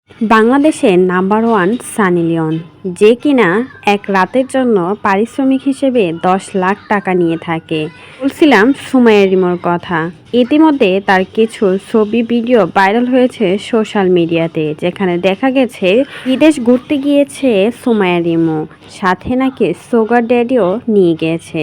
বাংলাদেশের number one Sunny Leone, যে কিনা এক রাতের জন্য পারিশ্রমিক হিসেবে ১০ লাখ টাকা নিয়ে থাকে। বলছিলাম সুমাইয়া রিমোর কথা। ইতিমধ্যে তার কিছু ছবি ভিডিও ভাইরাল হয়েছে সোশ্যাল মিডিয়াতে, যেখানে দেখা গেছে বিদেশ ঘুরতে গিয়েছে সুমাইয়া রিমো, সাথে নাকি সুগার ড্যাডিও নিয়ে গিয়েছে।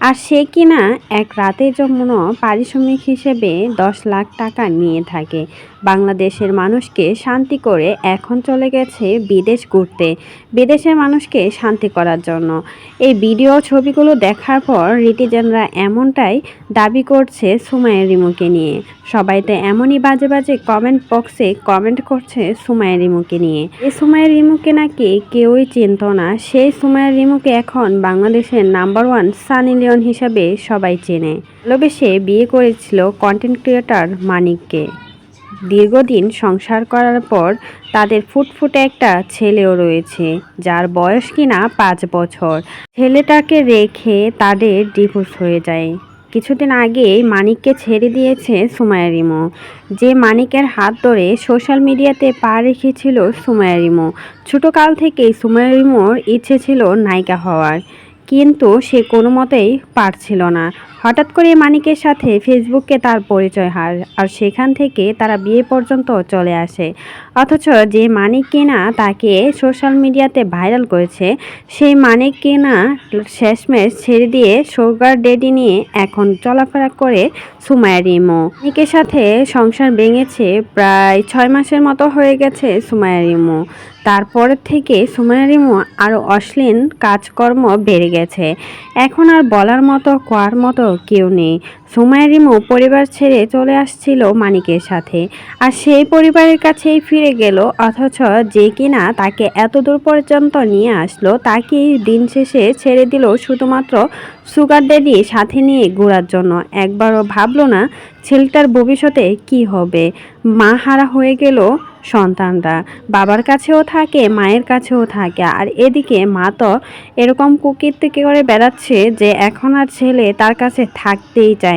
আর সে কিনা এক রাতের জন্য পারিশ্রমিক হিসেবে ১০ লাখ টাকা নিয়ে থাকে। বাংলাদেশের মানুষকে শান্তি করে এখন চলে গেছে বিদেশ ঘুরতে, বিদেশের মানুষকে শান্তি করার জন্য। এই ভিডিও ছবিগুলো দেখার পর রিটিজেনরা এমনটাই দাবি করছে সুমাইয়া রিমোকে নিয়ে। সবাই তো এমনই বাজে বাজে কমেন্ট বক্সে কমেন্ট করছে সুমাইয়া রিমোকে নিয়ে। এই সুমাইয়া রিমোকে নাকি কেউই চিনত না, সেই সুমাইয়া রিমোকে এখন বাংলাদেশের নাম্বার ওয়ান সানি লিওন হিসাবে সবাই চেনে। ভালোবেসে বিয়ে করেছিল কন্টেন্ট ক্রিয়েটর মানিককে। দীর্ঘদিন সংসার করার পর তাদের ফুটফুটে একটা ছেলেও রয়েছে, যার বয়স কিনা ৫ বছর। ছেলেটাকে রেখে তাদের ডিভোর্স হয়ে যায়। কিছুদিন আগেই মানিককে ছেড়ে দিয়েছে সুমাইয়া রিমো, যে মানিকের হাত ধরে সোশ্যাল মিডিয়াতে পা রেখেছিল সুমাইয়া রিমো। ছোটকাল থেকেই সুমাইয়া রিমোর ইচ্ছে ছিল নায়িকা হওয়ার, কিন্তু সে কোনো মতেই পারছিল না। হঠাৎ করে মানিকের সাথে ফেসবুকে তার পরিচয় হয়, আর সেখান থেকে তারা বিয়ে পর্যন্ত চলে আসে। অথচ যে মানিক কিনা তাকে সোশ্যাল মিডিয়াতে ভাইরাল করেছে, সেই মানিক কিনা শেষমেশ ছেড়ে দিয়ে সুগার ড্যাডি নিয়ে এখন চলাফেরা করে সুমাইয়া রিমো। মানিকের সাথে সংসার ভেঙেছে প্রায় ৬ মাসের মতো হয়ে গেছে সুমাইয়া রিমো। তারপরের থেকে সুমাইয়া রিমো আরও অশ্লীল কাজকর্ম বেড়ে গেছে। এখন আর বলার মতো কোয়ার মতো কেউ নেই। সুমাইয়া রিমো পরিবার ছেড়ে চলে আসছিল মানিকের সাথে, আর সেই পরিবারের কাছেই ফিরে গেল। অথচ যে কিনা তাকে এত দূর পর্যন্ত নিয়ে আসলো, তাকে দিন শেষে ছেড়ে দিল শুধুমাত্র সুগার ড্যাডি সাথে নিয়ে ঘোরার জন্য। একবারও ভাবলো না ছেলেটার ভবিষ্যতে কি হবে। মা হারা হয়ে গেল সন্তানরা, বাবার কাছেও থাকে, মায়ের কাছেও থাকে, আর এদিকে মা তো এরকম কুকীর্তি করে বেড়াচ্ছে যে এখন আর ছেলে তার কাছে থাকতেই চায়